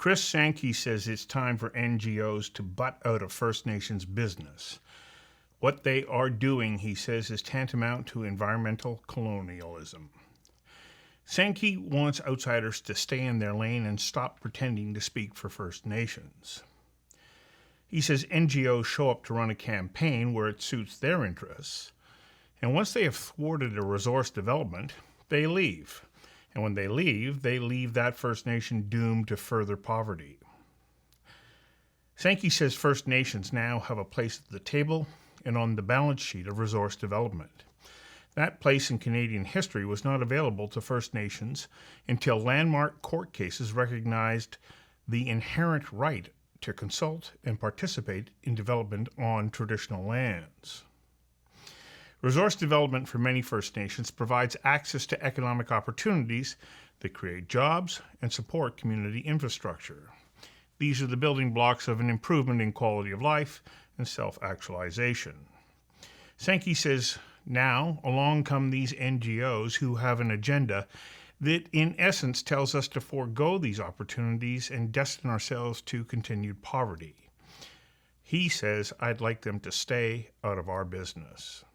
Chris Sankey says it's time for NGOs to butt out of First Nations business. What they are doing, he says, is tantamount to environmental colonialism. Sankey wants outsiders to stay in their lane and stop pretending to speak for First Nations. He says NGOs show up to run a campaign where it suits their interests, and once they have thwarted a resource development, they leave. And when they leave that First Nation doomed to further poverty. Sankey says First Nations now have a place at the table and on the balance sheet of resource development. That place in Canadian history was not available to First Nations until landmark court cases recognized the inherent right to consult and participate in development on traditional lands. Resource development for many First Nations provides access to economic opportunities that create jobs and support community infrastructure. These are the building blocks of an improvement in quality of life and self-actualization. Sankey says, now along come these NGOs who have an agenda that in essence tells us to forego these opportunities and destine ourselves to continued poverty. He says, I'd like them to stay out of our business.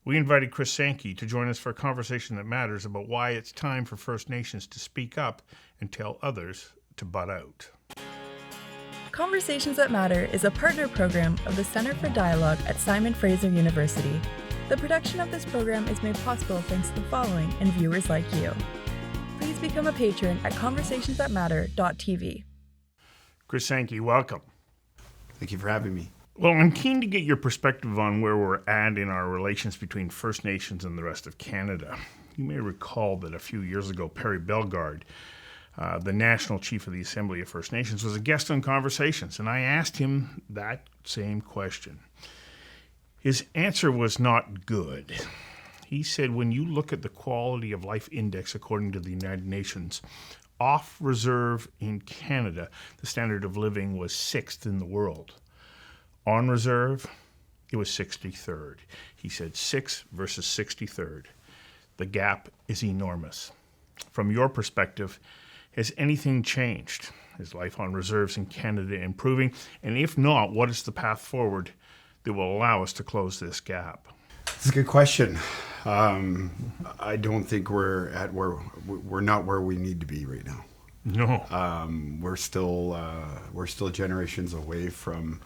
We invited Chris Sankey to join us for a conversation that matters about why it's time for First Nations to speak up and tell others to butt out. Conversations That Matter is a partner program of the Centre for Dialogue at Simon Fraser University. The production of this program is made possible thanks to the following and viewers like you. Please become a patron at conversationsthatmatter.tv. Chris Sankey, welcome. Thank you for having me. Well, I'm keen to get your perspective on where we're at in our relations between First Nations and the rest of Canada. You may recall that a few years ago, Perry Bellegarde, the National Chief of the Assembly of First Nations, was a guest on Conversations, and I asked him that same question. His answer was not good. He said, when you look at the Quality of Life Index according to the United Nations, off reserve in Canada, the standard of living was 6th in the world. On reserve, it was 63rd. He said 6th versus 63rd. The gap is enormous. From your perspective, has anything changed? Is life on reserves in Canada improving? And if not, what is the path forward that will allow us to close this gap? It's a good question. I don't think we're not where we need to be right now. No. We're still generations away from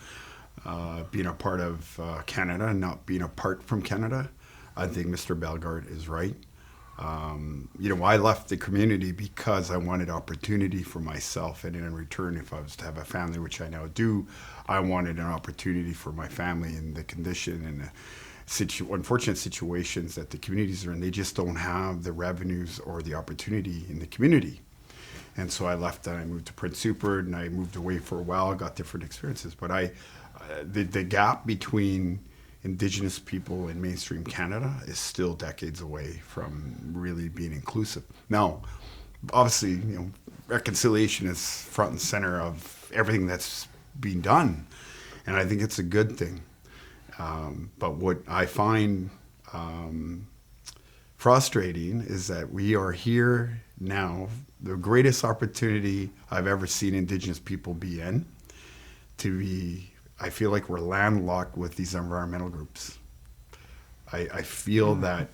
being a part of Canada and not being apart from Canada. I think Mr. Bellegarde is right. I left the community because I wanted opportunity for myself, and in return, if I was to have a family, which I now do, I wanted an opportunity for my family in the condition and the unfortunate situations that the communities are in. They just don't have the revenues or the opportunity in the community. And so I left and I moved to Prince Rupert, and I moved away for a while, got different experiences. But the gap between Indigenous people in mainstream Canada is still decades away from really being inclusive. Now, obviously, reconciliation is front and center of everything that's being done, and I think it's a good thing. But what I find frustrating is that we are here now, the greatest opportunity I've ever seen Indigenous people be in, I feel like we're landlocked with these environmental groups. I feel that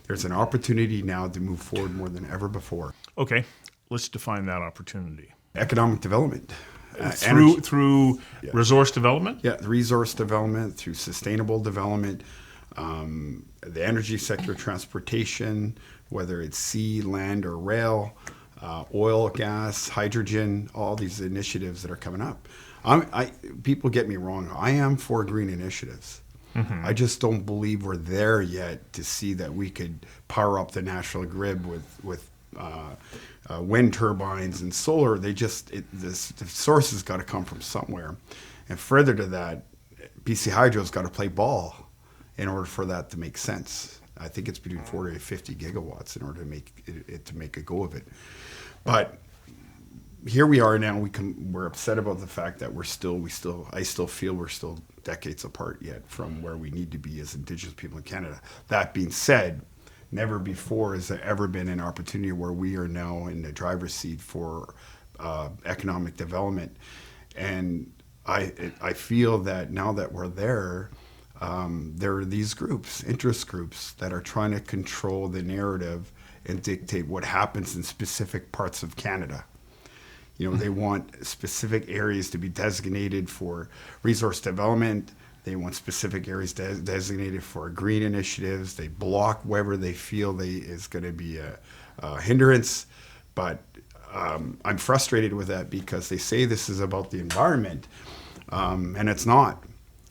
there's an opportunity now to move forward more than ever before. Okay, let's define that opportunity. Economic development. Through resource development? Yeah, resource development, through sustainable development, the energy sector, transportation, whether it's sea, land, or rail, oil, gas, hydrogen, all these initiatives that are coming up. People get me wrong. I am for green initiatives. Mm-hmm. I just don't believe we're there yet to see that we could power up the national grid with wind turbines and solar. The source has got to come from somewhere. And further to that, BC Hydro's got to play ball in order for that to make sense. I think it's between 40 to 50 gigawatts in order to make a go of it. But here we are now. We're upset about the fact that I still feel we're still decades apart yet from where we need to be as Indigenous people in Canada. That being said, never before has there ever been an opportunity where we are now in the driver's seat for economic development. And I feel that now that we're there are these groups, interest groups, that are trying to control the narrative and dictate what happens in specific parts of Canada. They want specific areas to be designated for resource development. They want specific areas designated for green initiatives. They block wherever they feel is going to be a hindrance. But I'm frustrated with that because they say this is about the environment, and it's not.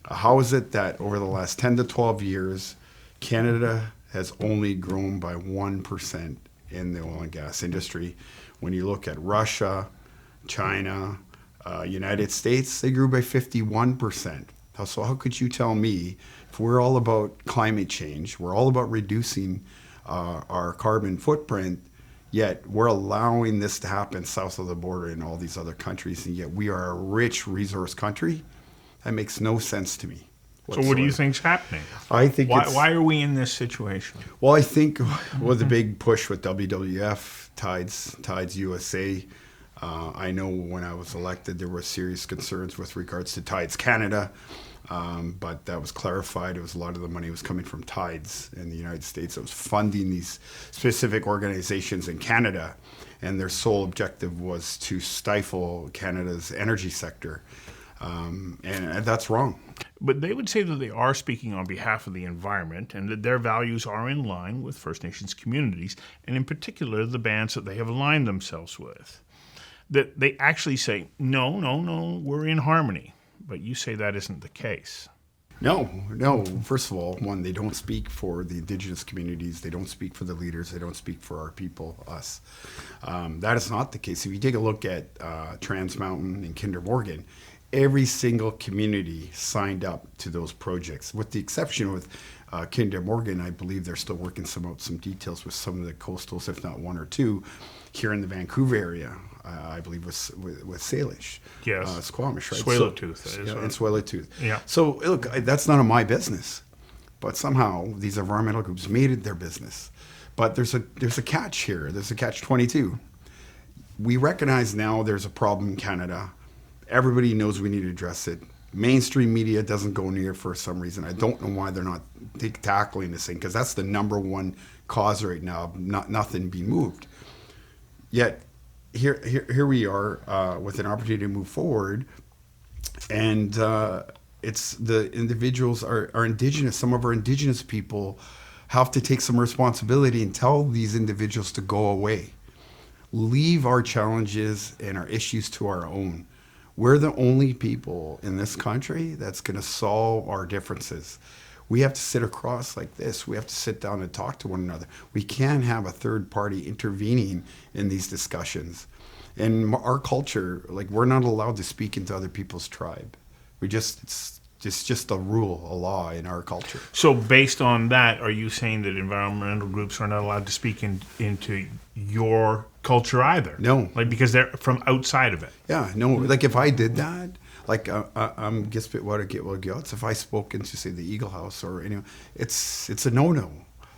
How is it that over the last 10 to 12 years, Canada has only grown by 1% in the oil and gas industry? When you look at Russia, China, United States, they grew by 51%. So how could you tell me, if we're all about climate change, we're all about reducing our carbon footprint, yet we're allowing this to happen south of the border in all these other countries, and yet we are a rich resource country? That makes no sense to me whatsoever. So what do you think's happening? I think why are we in this situation? Well, I think with the big push with WWF, Tides USA, I know when I was elected, there were serious concerns with regards to Tides Canada, but that was clarified. It was a lot of the money was coming from Tides in the United States. It was funding these specific organizations in Canada, and their sole objective was to stifle Canada's energy sector, and that's wrong. But they would say that they are speaking on behalf of the environment and that their values are in line with First Nations communities, and in particular the bands that they have aligned themselves with. That they actually say, no, we're in harmony. But you say that isn't the case. No. First of all, one, they don't speak for the Indigenous communities. They don't speak for the leaders. They don't speak for our people, us. That is not the case. If you take a look at Trans Mountain and Kinder Morgan, every single community signed up to those projects, with the exception with Kinder Morgan. I believe they're still working out some details with some of the coastals, if not one or two, here in the Vancouver area. I believe with Salish, yes, Squamish, right? Tsleil-Waututh, and Tsleil-Waututh. Yeah. So look, that's none of my business, but somehow these environmental groups made it their business. But there's a catch here. There's a catch-22. We recognize now there's a problem in Canada. Everybody knows we need to address it. Mainstream media doesn't go near it for some reason. I don't know why they're not tackling this thing, because that's the number one cause right now of nothing being moved. Yet here we are with an opportunity to move forward, and it's the individuals are Indigenous. Some of our Indigenous people have to take some responsibility and tell these individuals to go away. Leave our challenges and our issues to our own. We're the only people in this country that's going to solve our differences. We have to sit across like this. We have to sit down and talk to one another. We can't have a third party intervening in these discussions. In our culture, like, we're not allowed to speak into other people's tribe. It's just a rule, a law in our culture. So based on that, are you saying that environmental groups are not allowed to speak into your culture either? No. Like, because they're from outside of it? Yeah, no. Like, if I did that, like, I'm if I spoke into, say, the Eagle House or it's a no-no.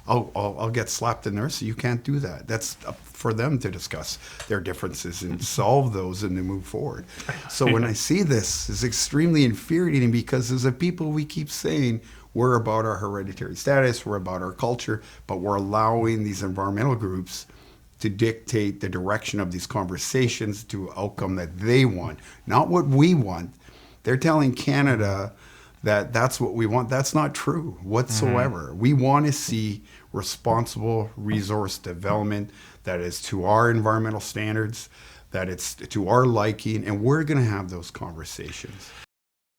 I'll get slapped in there, so you can't do that. That's up for them to discuss their differences and solve those and to move forward. So when I see this, it's extremely infuriating, because as a people, we keep saying we're about our hereditary status, we're about our culture, but we're allowing these environmental groups to dictate the direction of these conversations to an outcome that they want, not what we want. They're telling Canada that that's what we want. That's not true whatsoever. We want to see responsible resource development that is to our environmental standards, that it's to our liking, and we're going to have those conversations.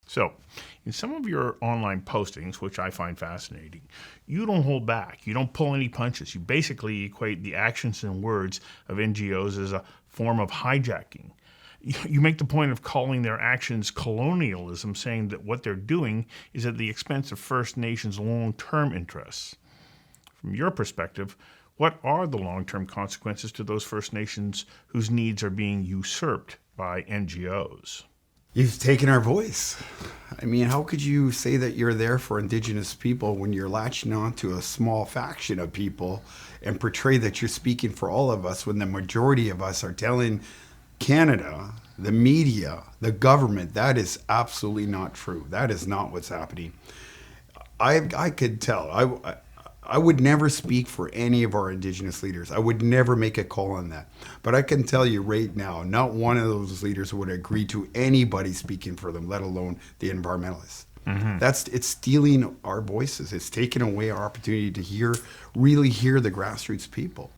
So, in some of your online postings, which I find fascinating, you don't hold back. You don't pull any punches. You basically equate the actions and words of NGOs as a form of hijacking. You make the point of calling their actions colonialism, saying that what they're doing is at the expense of First Nations' long-term interests. From your perspective, what are the long-term consequences to those First Nations whose needs are being usurped by NGOs? You've taken our voice. I mean, how could you say that you're there for Indigenous people when you're latching on to a small faction of people and portray that you're speaking for all of us, when the majority of us are telling Canada, the media, the government, that is absolutely not true. That is not what's happening. I could tell. I would never speak for any of our Indigenous leaders. I would never make a call on that. But I can tell you right now, not one of those leaders would agree to anybody speaking for them, let alone the environmentalists. It's stealing our voices. It's taking away our opportunity to really hear the grassroots people.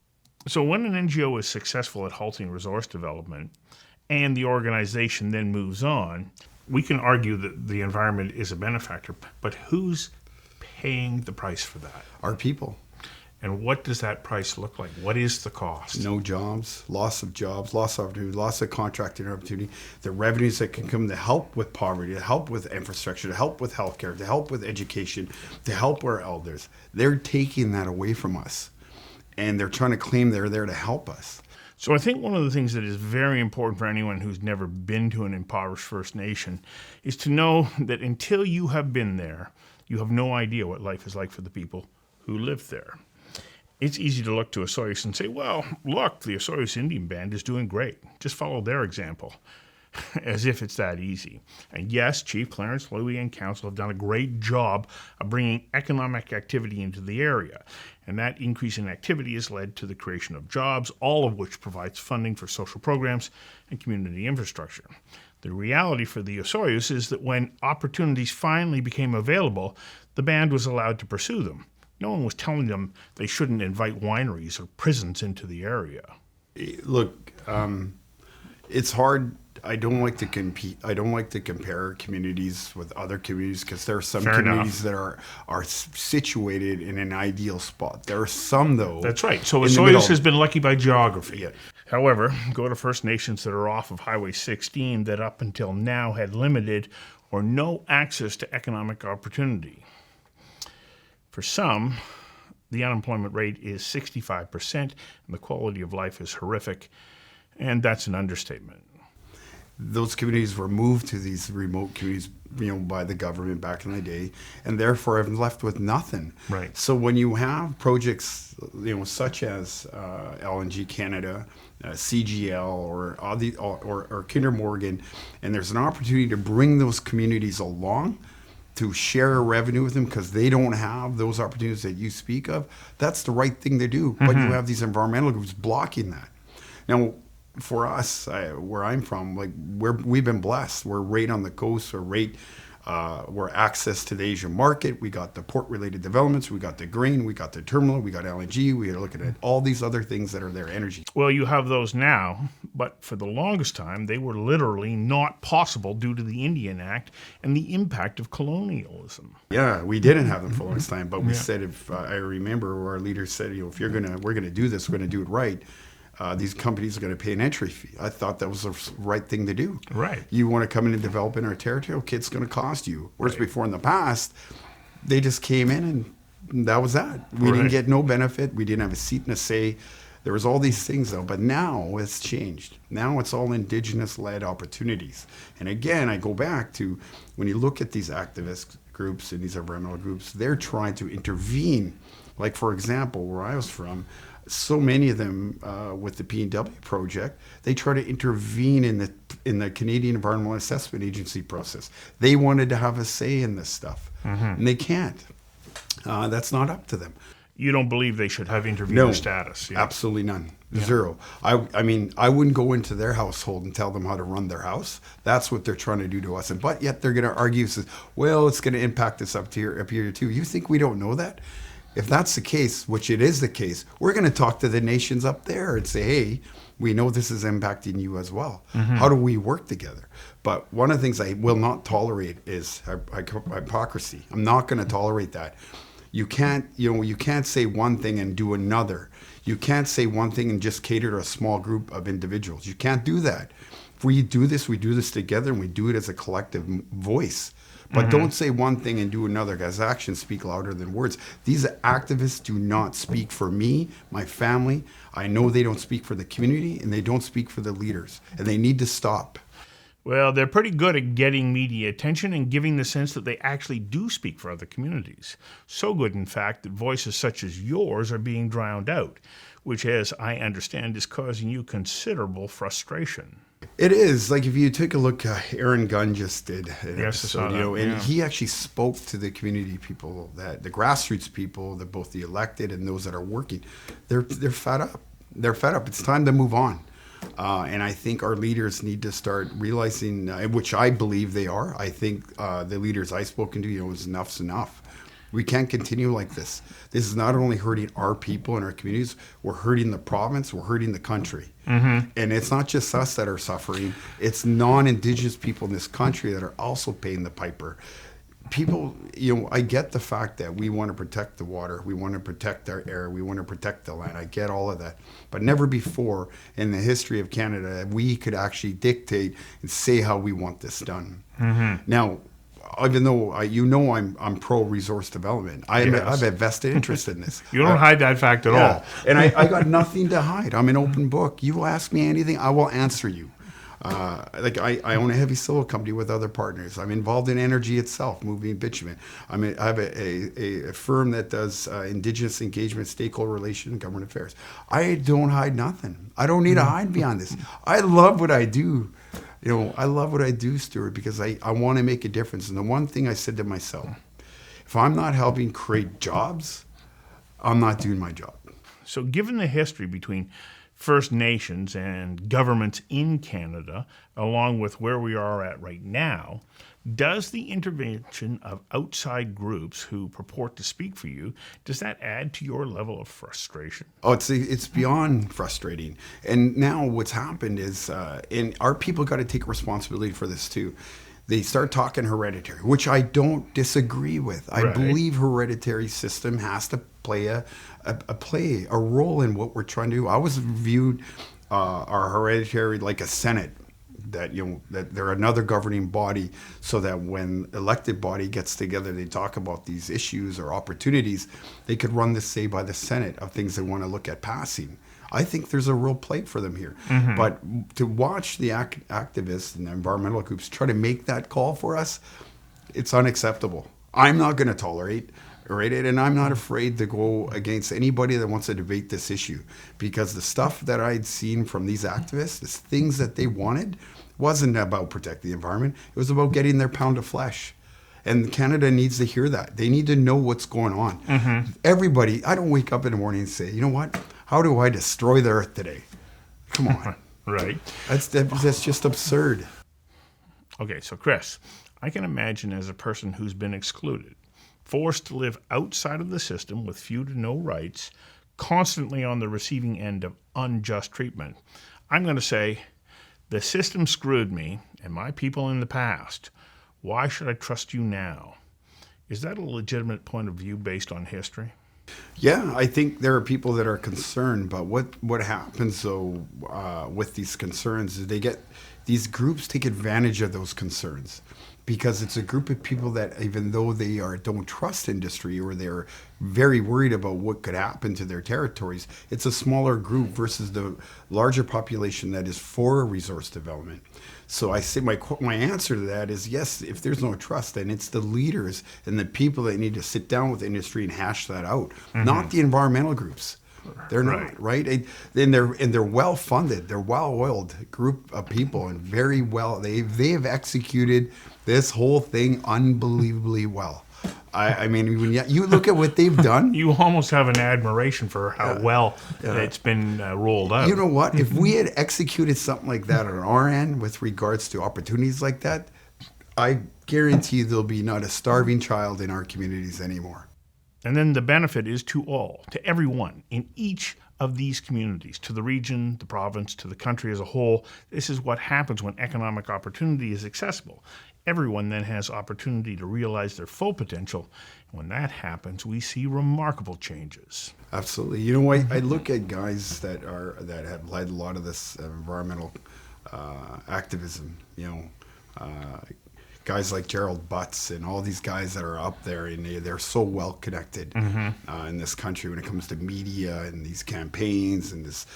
So when an NGO is successful at halting resource development and the organization then moves on, we can argue that the environment is a benefactor, but who's paying the price for that? Our people. And what does that price look like? What is the cost? No jobs, loss of opportunity, loss of contracting opportunity, the revenues that can come to help with poverty, to help with infrastructure, to help with healthcare, to help with education, to help our elders. They're taking that away from us, and they're trying to claim they're there to help us. So I think one of the things that is very important for anyone who's never been to an impoverished First Nation is to know that until you have been there, you have no idea what life is like for the people who live there. It's easy to look to Osoyoos and say, well, look, the Osoyoos Indian Band is doing great. Just follow their example, as if it's that easy. And yes, Chief Clarence Louie and Council have done a great job of bringing economic activity into the area. And that increase in activity has led to the creation of jobs, all of which provides funding for social programs and community infrastructure. The reality for the Osoyoos is that when opportunities finally became available, the band was allowed to pursue them. No one was telling them they shouldn't invite wineries or prisons into the area. Look, it's hard. I don't like to compete. I don't like to compare communities with other communities because there are some communities that are situated in an ideal spot. There are some, though. That's right. So Osoyoos has been lucky by geography. Yeah. However, go to First Nations that are off of Highway 16 that up until now had limited or no access to economic opportunity. For some, the unemployment rate is 65% and the quality of life is horrific, and that's an understatement. Those communities were moved to these remote communities, by the government back in the day, and therefore have left with nothing. Right. So when you have projects, such as LNG Canada, CGL, or Kinder Morgan, and there's an opportunity to bring those communities along, to share revenue with them because they don't have those opportunities that you speak of, that's the right thing to do. But you have these environmental groups blocking that. Now, for us, where I'm from, we've been blessed. We're right on the coast. We're access to the Asian market. We got the port-related developments. We got the grain. We got the terminal. We got LNG. We are looking at all these other things that are there, energy. Well, you have those now, but for the longest time, they were literally not possible due to the Indian Act and the impact of colonialism. Yeah, we didn't have them for the longest time, but we said, if I remember, our leaders said, if we're gonna do this, we're gonna do it right. These companies are going to pay an entry fee. I thought that was the right thing to do. Right. You want to come in and develop in our territory, okay, it's going to cost you. Whereas before in the past, they just came in and that was that. We didn't get no benefit. We didn't have a seat and a say. There was all these things though, but now it's changed. Now it's all Indigenous-led opportunities. And again, I go back to when you look at these activist groups and these environmental groups, they're trying to intervene. Like, for example, where I was from, so many of them with the P&W project, they try to intervene in the Canadian Environmental Assessment Agency process. They wanted to have a say in this stuff, and they can't. That's not up to them. You don't believe they should have intervener status? Yeah. Absolutely none. Yeah. Zero. I mean, I wouldn't go into their household and tell them how to run their house. That's what they're trying to do to us. But yet they're going to argue, says, well, it's going to impact us up here too. You think we don't know that? If that's the case, which it is the case, we're going to talk to the nations up there and say, hey, we know this is impacting you as well. How do we work together? But one of the things I will not tolerate is hypocrisy. I'm not going to tolerate that. You can't say one thing and do another. You can't say one thing and just cater to a small group of individuals. You can't do that. If we do this together, and we do it as a collective voice. But don't say one thing and do another, because actions speak louder than words. These activists do not speak for me, my family. I know they don't speak for the community, and they don't speak for the leaders, and they need to stop. Well, they're pretty good at getting media attention and giving the sense that they actually do speak for other communities. So good, in fact, that voices such as yours are being drowned out, which, as I understand, is causing you considerable frustration. It is. Like if you take a look, Aaron Gunn just did an Yes, I saw episode, that, and yeah. he actually spoke to the community people, that the grassroots people, that both the elected and those that are working. They're fed up. They're fed up. It's time to move on. And I think our leaders need to start realizing, which I believe they are. I think the leaders I've spoken to, enough's enough. We can't continue like this. This is not only hurting our people and our communities, we're hurting the province, we're hurting the country. And it's not just us that are suffering, it's non-Indigenous people in this country that are also paying the piper. People, I get the fact that we want to protect the water, we want to protect our air, we want to protect the land. I get all of that. But never before in the history of Canada, we could actually dictate and say how we want this done. Now, even though I'm pro resource development, I have a vested interest in this. You don't hide that fact at all. And I got nothing to hide. I'm an open book. You ask me anything, I will answer you. I own a heavy civil company with other partners. I'm involved in energy itself, moving bitumen. I have a firm that does Indigenous engagement, stakeholder relations, and government affairs. I don't hide nothing. I don't need to hide beyond this. I love what I do. I love what I do, Stuart, because I want to make a difference. And the one thing I said to myself, if I'm not helping create jobs, I'm not doing my job. So given the history between First Nations and governments in Canada, along with where we are at right now, does the intervention of outside groups who purport to speak for you, does that add to your level of frustration? Oh, it's beyond frustrating. And now what's happened is, and our people got to take responsibility for this too. They start talking hereditary, which I don't disagree with. I Right. believe hereditary system has to play a role in what we're trying to do. I was viewed our hereditary like a Senate, that that they're another governing body, so that when elected body gets together, they talk about these issues or opportunities, they could run this say by the Senate of things they want to look at passing. I think there's a real play for them here. But to watch the activists and the environmental groups try to make that call for us, it's unacceptable. I'm not going to tolerate it, and I'm not afraid to go against anybody that wants to debate this issue, because the stuff that I'd seen from these activists, the things that they wanted, wasn't about protecting the environment. It was about getting their pound of flesh. And Canada needs to hear that. They need to know what's going on. Everybody, I don't wake up in the morning and say, you know what? How do I destroy the earth today? Come on. Right. That's just absurd. Okay, so Chris, I can imagine as a person who's been excluded, forced to live outside of the system with few to no rights, constantly on the receiving end of unjust treatment, I'm going to say, the system screwed me and my people in the past. Why should I trust you now? Is that a legitimate point of view based on history? Yeah, I think there are people that are concerned, but what happens though with these concerns is these groups take advantage of those concerns, because it's a group of people that, even though they don't trust industry, or they're very worried about what could happen to their territories, it's a smaller group versus the larger population that is for resource development. So I say my answer to that is yes, if there's no trust, then it's the leaders and the people that need to sit down with industry and hash that out, not the environmental groups. They're not, right? And they're well funded, they're well oiled group of people, and very well they have executed this whole thing unbelievably well. I mean, when you look at what they've done, You almost have an admiration for how well it's been rolled out. you know what? If we had executed something like that on our end with regards to opportunities like that, I guarantee there'll be not a starving child in our communities anymore. And then the benefit is to all, to everyone in each of these communities, to the region, the province, to the country as a whole. This is what happens when economic opportunity is accessible. Everyone then has opportunity to realize their full potential. When that happens, we see remarkable changes. Absolutely. You know, I look at guys that have led a lot of this environmental activism. Guys like Gerald Butts and all these guys that are up there, and they're so well connected in this country when it comes to media and these campaigns and this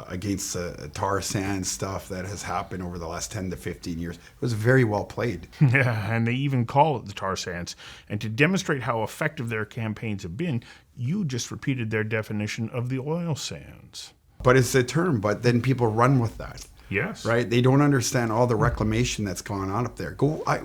against tar sand stuff that has happened over the last 10 to 15 years. It was very well played. Yeah, and they even call it the tar sands. And to demonstrate how effective their campaigns have been, you just repeated their definition of the oil sands. But it's a term, but then people run with that. Yes. Right? They don't understand all the reclamation that's gone on up there. I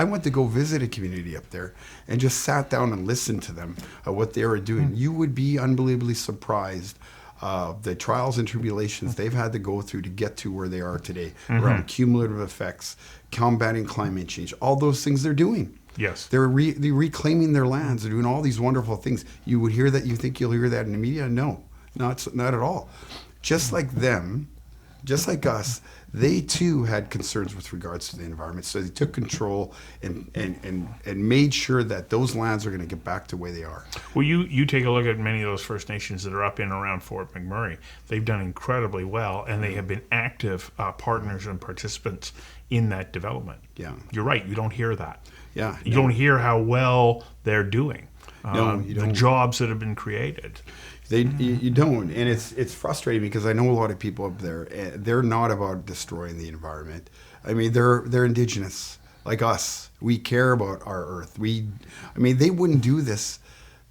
went to go visit a community up there and just sat down and listened to them what they were doing. You would be unbelievably surprised the trials and tribulations they've had to go through to get to where they are today around cumulative effects, combating climate change, all those things they're doing. Yes. They're reclaiming their lands. They're doing all these wonderful things. You would hear that. You think you'll hear that in the media? No, not at all. Just like them, just like us, they too had concerns with regards to the environment. So they took control and made sure that those lands are going to get back to where they are. Well, you take a look at many of those First Nations that are up in and around Fort McMurray. They've done incredibly well, and they have been active partners and participants in that development. Yeah. You're right. You don't hear that. Yeah. You don't hear how well they're doing. No, you don't. The jobs that have been created. You don't, and it's frustrating because I know a lot of people up there. They're not about destroying the environment. I mean, they're indigenous like us. We care about our earth. They wouldn't do this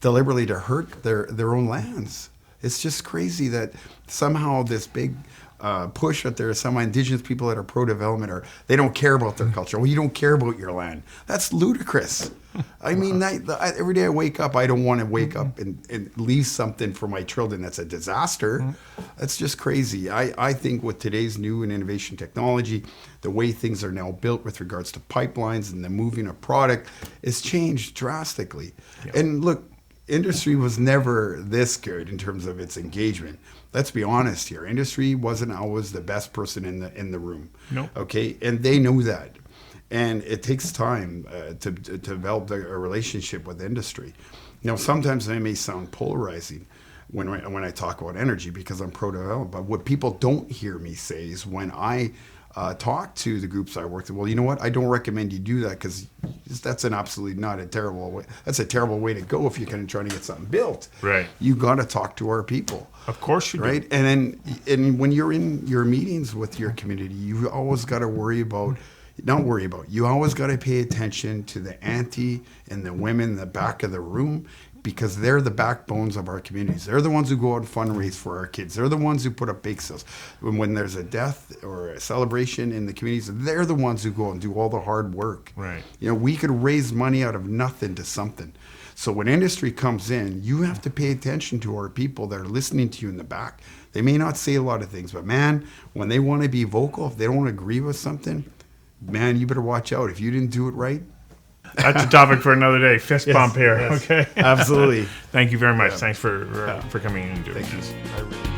deliberately to hurt their own lands. It's just crazy that somehow this big push out there, some indigenous people that are pro-development they don't care about their culture. Well, you don't care about your land. That's ludicrous. I mean, every day I wake up, I don't want to wake up and leave something for my children that's a disaster. That's just crazy. I think with today's new and innovation technology, the way things are now built with regards to pipelines and the moving of product, it's changed drastically. Yeah. And look, industry was never this good in terms of its engagement. Let's be honest here. Industry wasn't always the best person in the room. No. Okay, and they know that. And it takes time to develop a relationship with industry. Now, sometimes I may sound polarizing when I talk about energy because I'm pro-development. But what people don't hear me say is when I talk to the groups I work with, well, you know what? I don't recommend you do that because that's an absolutely not a terrible way. That's a terrible way to go if you're kind of trying to get something built. Right. You got to talk to our people. Of course you do. Right. And when you're in your meetings with your community, you always got to you always got to pay attention to the auntie and the women in the back of the room because they're the backbones of our communities. They're the ones who go out and fundraise for our kids. They're the ones who put up bake sales. When there's a death or a celebration in the communities, they're the ones who go and do all the hard work. Right. We could raise money out of nothing to something. So when industry comes in, you have to pay attention to our people that are listening to you in the back. They may not say a lot of things, but man, when they want to be vocal, if they don't agree with something, man, you better watch out. If you didn't do it right. That's a topic for another day. Fist bump here. Yes, okay. Absolutely. Thank you very much. Thanks for coming in and doing this. I really